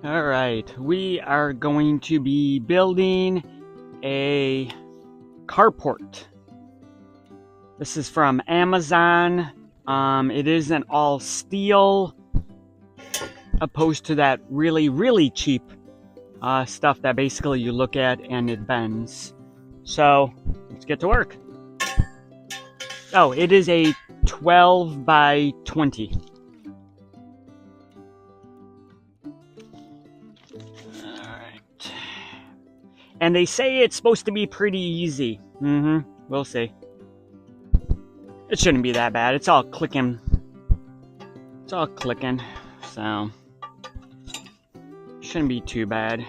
All right, we are going to be building a carport. This is from Amazon. It isn't all steel, opposed to that really cheap stuff that basically you look at and it bends. So let's get to work. Oh, it is a 12 by 20. Alright. And they say it's supposed to be pretty easy. We'll see. It shouldn't be that bad. It's all clicking. It's all clicking. So, shouldn't be too bad.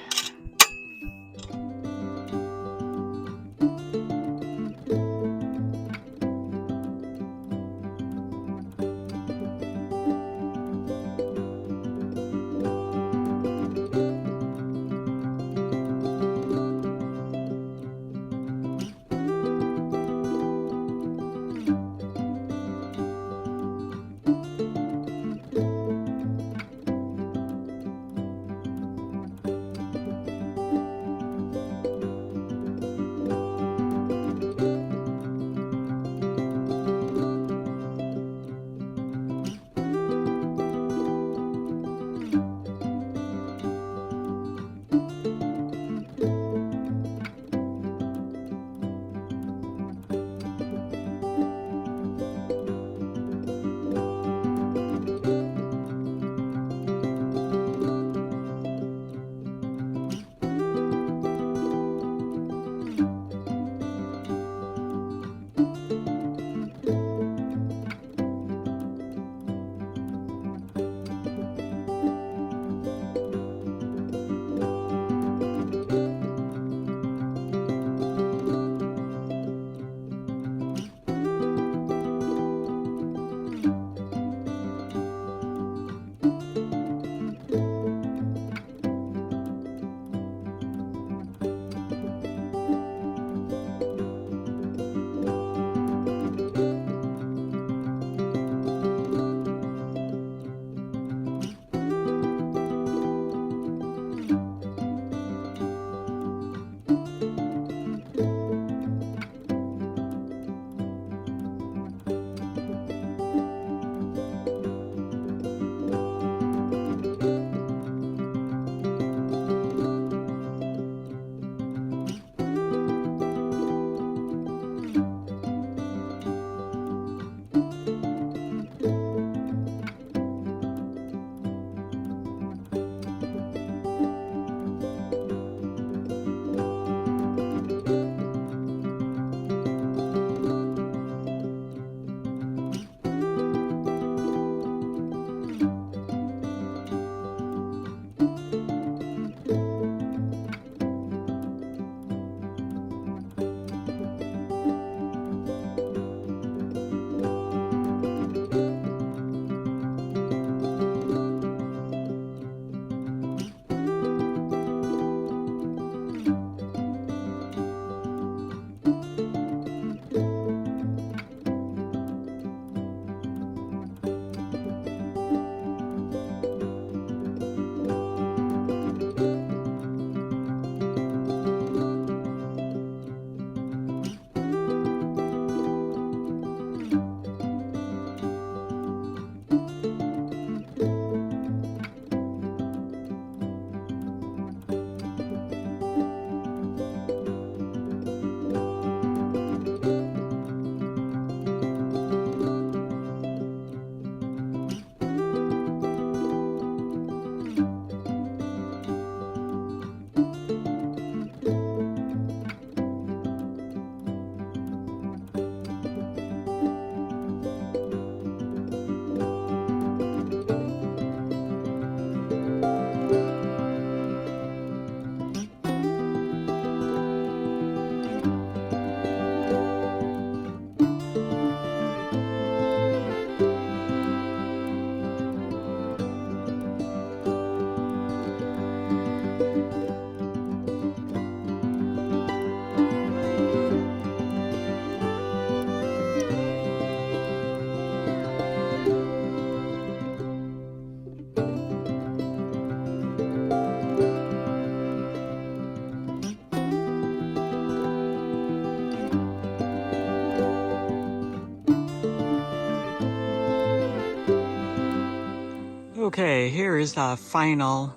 Okay, here is the final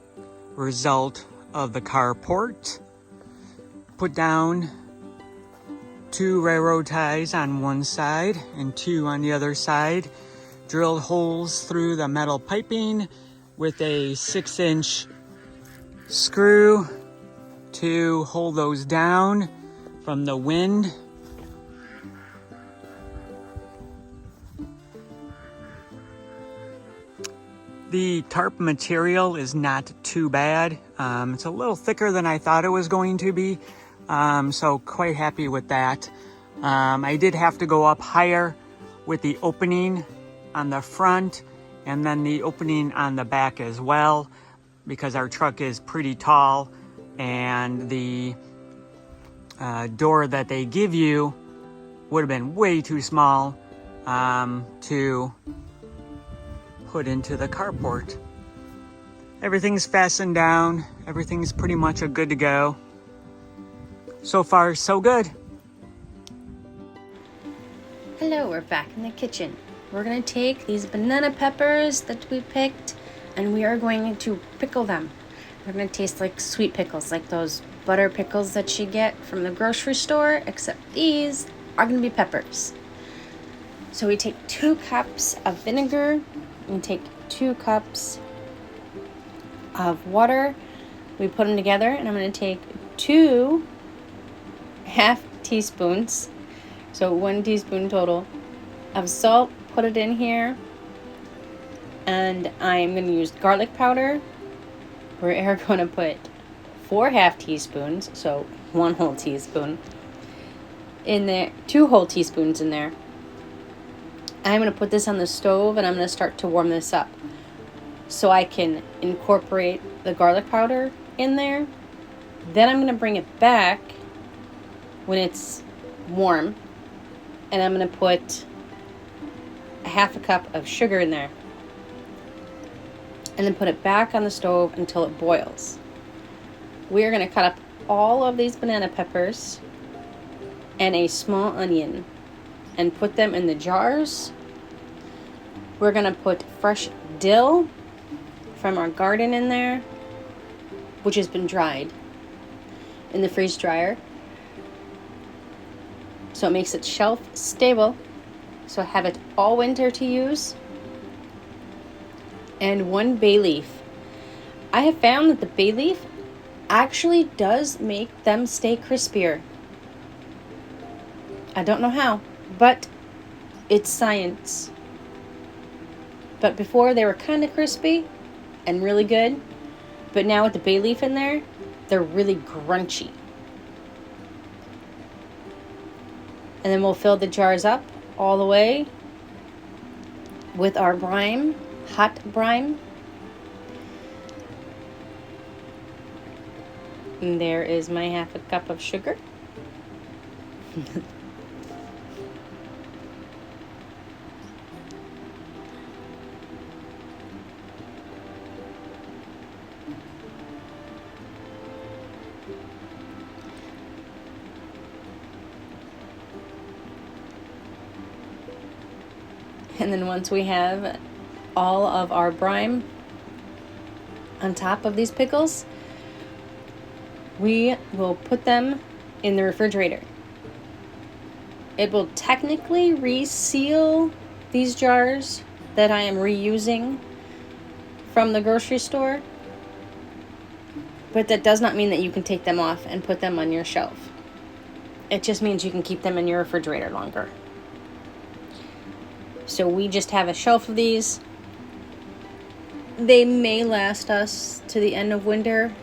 result of the carport. Put down 2 railroad ties on one side and 2 on the other side. Drilled holes through the metal piping with a 6-inch screw to hold those down from the wind. The tarp material is not too bad. It's a little thicker than I thought it was going to be, so quite happy with that. I did have to go up higher with the opening on the front and then the opening on the back as well, because our truck is pretty tall and the door that they give you would have been way too small to put into the carport. Everything's fastened down. Everything's pretty much good to go. So far, so good. Hello, we're back in the kitchen. We're going to take these banana peppers that we picked and we are going to pickle them. They're going to taste like sweet pickles, like those butter pickles that you get from the grocery store, except these are going to be peppers. So we take 2 cups of vinegar and take 2 cups of water. We put them together and I'm going to take 2 half teaspoons, so 1 teaspoon total of salt, put it in here, and I'm going to use garlic powder. We're going to put 4 half teaspoons, so 1 whole teaspoon in there, 2 whole teaspoons in there. I'm going to put this on the stove and I'm going to start to warm this up so I can incorporate the garlic powder in there. Then I'm going to bring it back when it's warm and I'm going to put a half a cup of sugar in there and then put it back on the stove until it boils. We are going to cut up all of these banana peppers and a small onion and put them in the jars. We're going to put fresh dill from our garden in there, which has been dried in the freeze dryer. So it makes it shelf stable. So I have it all winter to use. And 1 bay leaf. I have found that the bay leaf actually does make them stay crispier. I don't know how, but it's science. But before they were kind of crispy and really good, but now with the bay leaf in there, they're really crunchy. And then we'll fill the jars up all the way with our brine, hot brine. And there is my half a cup of sugar. And then once we have all of our brine on top of these pickles, we will put them in the refrigerator. It will technically reseal these jars that I am reusing from the grocery store, but that does not mean that you can take them off and put them on your shelf. It just means you can keep them in your refrigerator longer. So we just have a shelf of these. They may last us to the end of winter,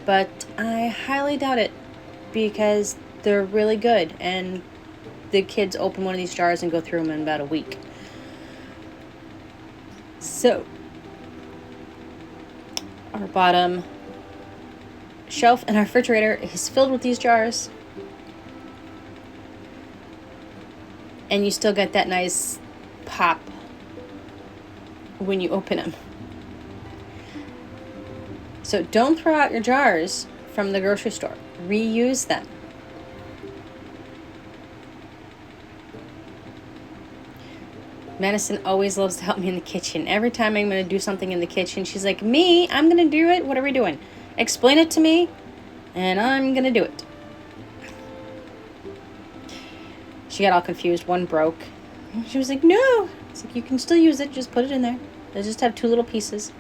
but I highly doubt it because they're really good and the kids open one of these jars and go through them in about a week. So our bottom shelf in our refrigerator is filled with these jars, and you still get that nice pop when you open them. So don't throw out your jars from the grocery store. Reuse them. Madison always loves to help me in the kitchen. Every time I'm going to do something in the kitchen, she's like, me, I'm going to do it. What are we doing? Explain it to me, and I'm going to do it. She got all confused. One broke. She was like, no. It's like, you can still use it. Just put it in there. They just have 2 little pieces.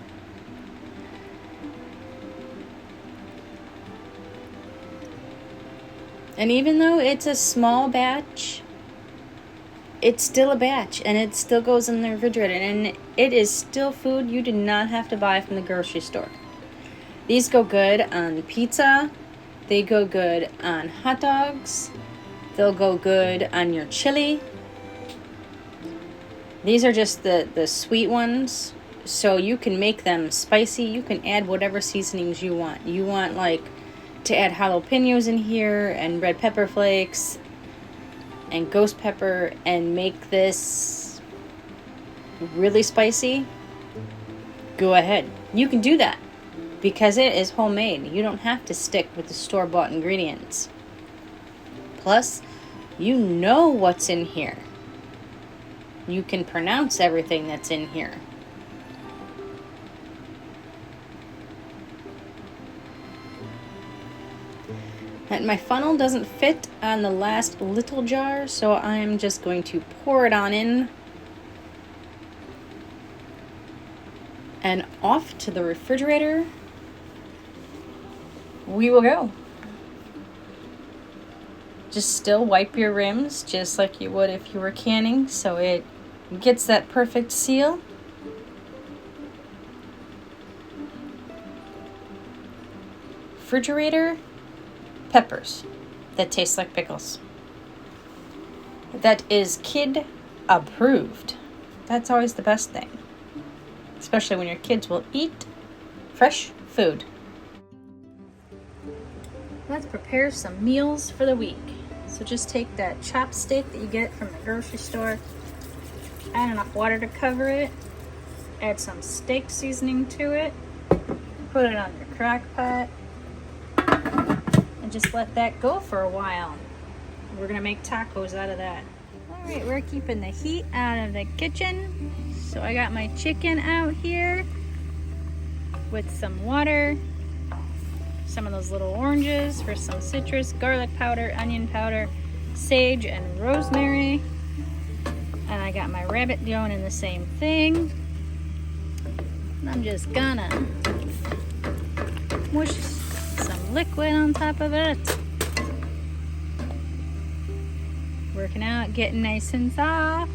And even though it's a small batch, it's still a batch, and it still goes in the refrigerator, and it is still food you do not have to buy from the grocery store. These go good on pizza. They go good on hot dogs. They'll go good on your chili. These are just the sweet ones, so you can make them spicy. You can add whatever seasonings you want. You want like to add jalapenos in here and red pepper flakes and ghost pepper and make this really spicy, go ahead. You can do that because it is homemade. You don't have to stick with the store-bought ingredients. Plus, you know what's in here. You can pronounce everything that's in here. And my funnel doesn't fit on the last little jar, so I'm just going to pour it on in and off to the refrigerator we will go. Just still wipe your rims just like you would if you were canning, so it gets that perfect seal. Refrigerator peppers that taste like pickles. That is kid approved. That's always the best thing, especially when your kids will eat fresh food. Let's prepare some meals for the week. So just take that chopped steak that you get from the grocery store, add enough water to cover it, add some steak seasoning to it, put it on your crock pot, and just let that go for a while. We're gonna make tacos out of that. All right, we're keeping the heat out of the kitchen. So I got my chicken out here with some water, some of those little oranges for some citrus, garlic powder, onion powder, sage, and rosemary. And I got my rabbit going in the same thing. And I'm just gonna mush some liquid on top of it. Working out, getting nice and soft.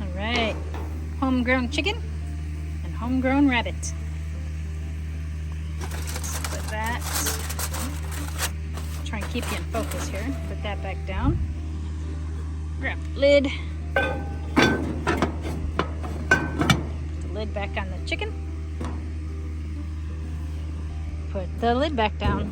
All right, homegrown chicken and homegrown rabbit. Let's put that, try and keep you in focus here. Put that back down. Grab the lid. Put the lid back on the chicken. Put the lid back down.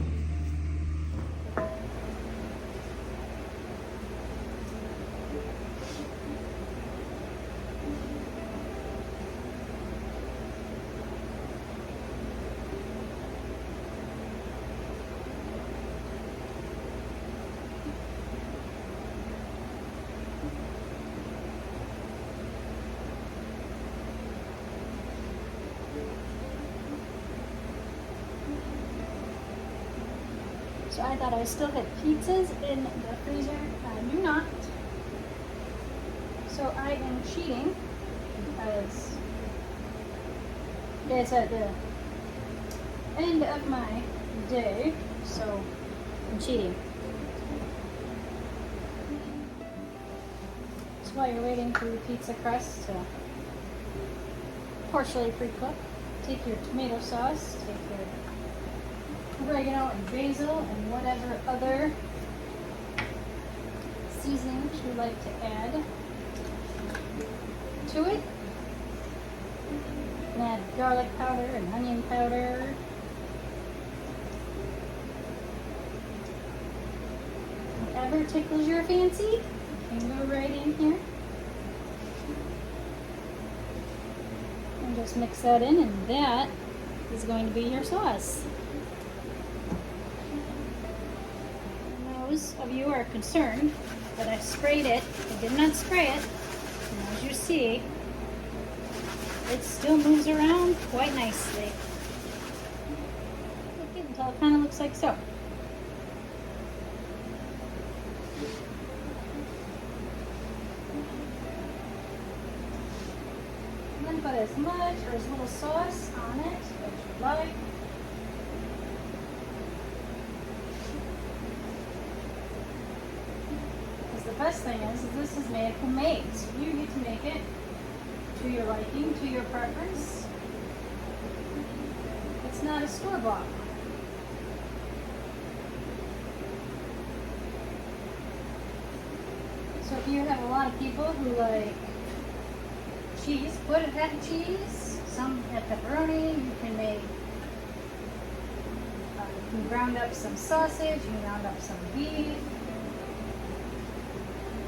So I thought I still had pizzas in the freezer. I do not. So I am cheating because it's at the end of my day. So I'm cheating. So while you're waiting for your pizza crust to partially pre-cook, take your tomato sauce, take your oregano and basil and whatever other seasonings you like to add to it. And add garlic powder and onion powder. Whatever tickles your fancy can go right in here. And just mix that in, and that is going to be your sauce. Those of you are concerned that I sprayed it did not spray it. And as you see, it still moves around quite nicely. Look, until it kind of looks like so. And then put as much or as little sauce on it as you like. The best thing is this is made homemade, so you get to make it to your liking, to your preference. It's not a store-bought. So if you have a lot of people who like cheese, put it at cheese. Some have pepperoni. You can make, you can ground up some sausage. You can ground up some beef.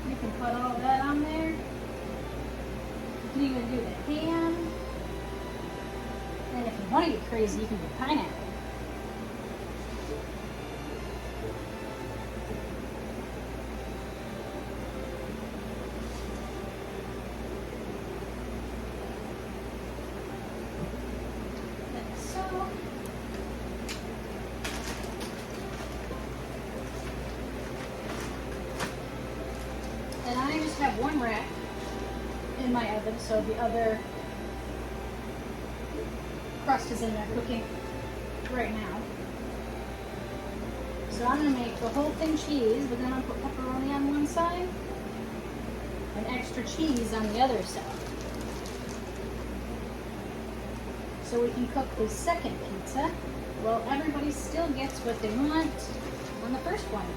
You can put all that on there. You can even do the ham. And if you want to get crazy, you can do pineapple. Like so. And I just have one rack in my oven, so the other crust is in there cooking right now. So I'm going to make the whole thing cheese, but then I'll put pepperoni on one side and extra cheese on the other side. So we can cook the second pizza while everybody still gets what they want on the first one.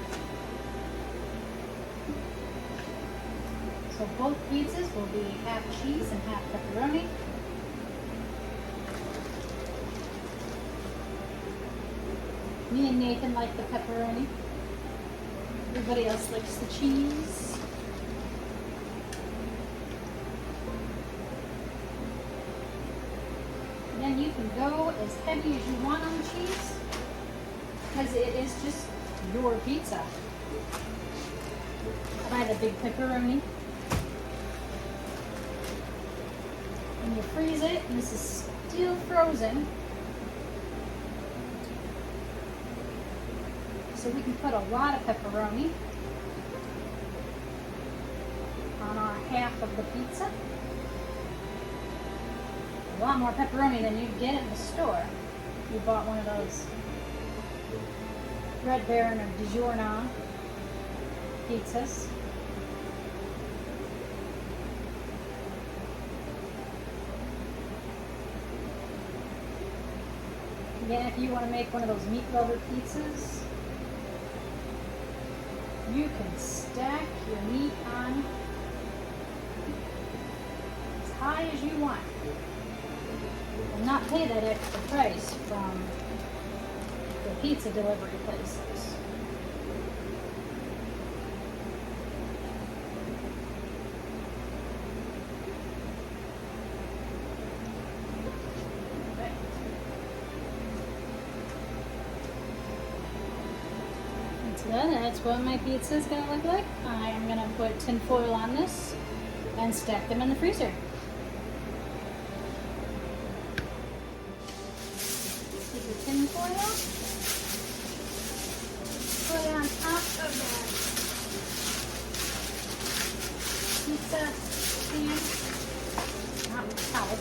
So both pizzas will be half cheese and half pepperoni. Me and Nathan like the pepperoni. Everybody else likes the cheese. And then you can go as heavy as you want on the cheese, because it is just your pizza. I buy the big pepperoni. And you freeze it, and this is still frozen. So we can put a lot of pepperoni on our half of the pizza. A lot more pepperoni than you'd get in the store if you bought one of those Red Baron or DiGiorno pizzas. Again, if you want to make one of those meat lover pizzas, you can stack your meat on as high as you want and not pay that extra price from the pizza delivery places. That's what my pizza is going to look like. I am going to put tin foil on this and stack them in the freezer. Take your tin foil, put it on top of the pizza pan, not with a towel.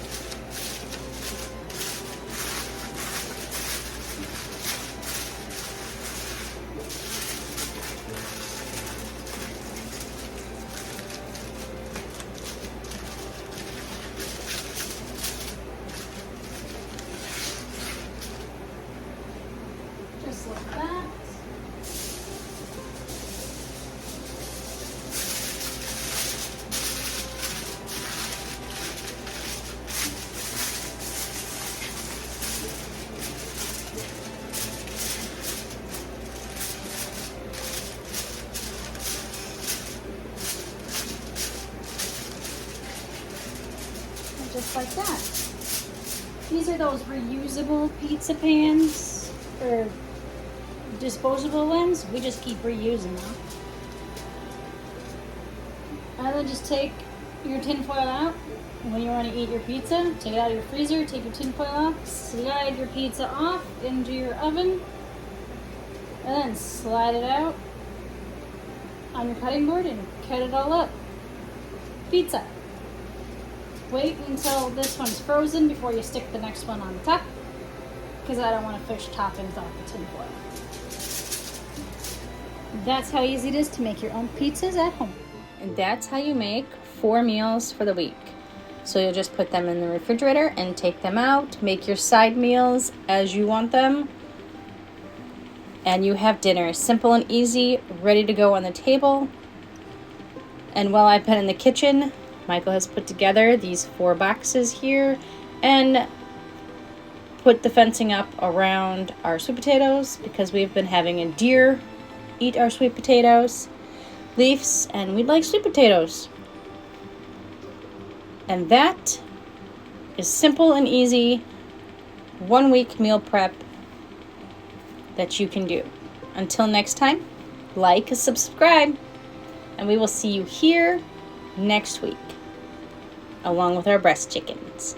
Just like that. And just like that. These are those reusable pizza pans, or disposable ones. We just keep reusing them. And then just take your tin foil out. And when you want to eat your pizza, take it out of your freezer, take your tin foil off, slide your pizza off into your oven, and then slide it out on your cutting board and cut it all up. Pizza. Wait until this one's frozen before you stick the next one on the top, because I don't want to fish toppings off the tin foil. That's how easy it is to make your own pizzas at home. And that's how you make 4 meals for the week. So you'll just put them in the refrigerator and take them out, make your side meals as you want them, and you have dinner. Simple and easy, ready to go on the table. And while I've been in the kitchen, Michael has put together these 4 boxes here and put the fencing up around our sweet potatoes because we've been having a deer eat our sweet potatoes leaves, and we like sweet potatoes. And that is simple and easy 1-week meal prep that you can do. Until next time, like and subscribe, and we will see you here next week along with our breast chickens.